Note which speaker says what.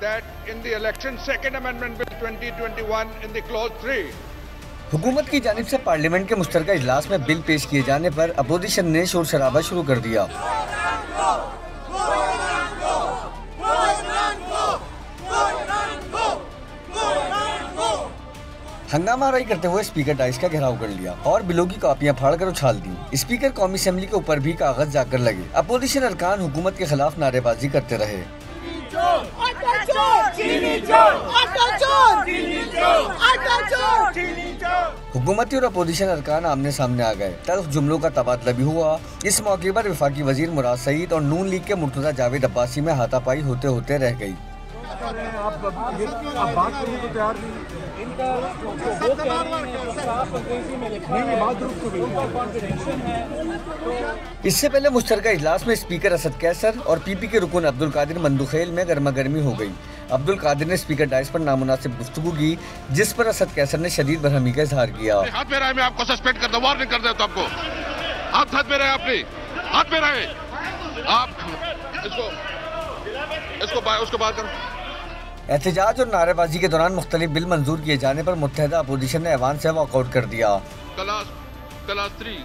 Speaker 1: that in the election second amendment bill 2021 in the clause 3
Speaker 2: हुकूमत की जानिब से पार्लियामेंट के मुश्तरका इजलास में बिल पेश किए जाने पर अपोजिशन ने शोर शराबा शुरू कर दिया। हंगामा आराई करते हुए स्पीकर डाइस का घेराव कर लिया और बिलों की कॉपियां फाड़कर उछाल दी। स्पीकर कौमी असेंबली के ऊपर भी कागज जाकर लगे। अपोजिशन अरकान हुकूमत के खिलाफ नारेबाजी करते रहे। हुकूमती और अपोजिशन अरकान आमने सामने आ गए। तल्ख जुमलों का तबादला भी हुआ। इस मौके पर वफाकी वजीर मुराद सईद और नून लीग के मुर्तजा जावेद अब्बासी में हाथापाई होते होते रह गई।
Speaker 3: आप बात करने को तैयार नहीं।
Speaker 2: इससे पहले मुश्तरका इजलास में स्पीकर असद कैसर और पीपी के रुकन अब्दुल कादिर मंदुखेल में गर्मा गर्मी हो गई। अब्दुल कादिर ने स्पीकर डाइस पर नामुनासिब गुफ्तगू की, जिस पर असद कैसर ने शदीद बरहमी का इजहार किया।
Speaker 4: हाथ में रहे, मैं आपको सस्पेंड कर दूं, वार्निंग कर देता हूं आपको। आप हाथ में रहे, आपने हाथ में रहे, आप उसको बाहर करो।
Speaker 2: एहतजाज और नारेबाजी के दौरान मुख्तलिफ बिल मंजूर किए जाने पर मुत्तहदा अपोजिशन ने ऐवान से वॉकआउट कर दिया।
Speaker 4: क्लास 3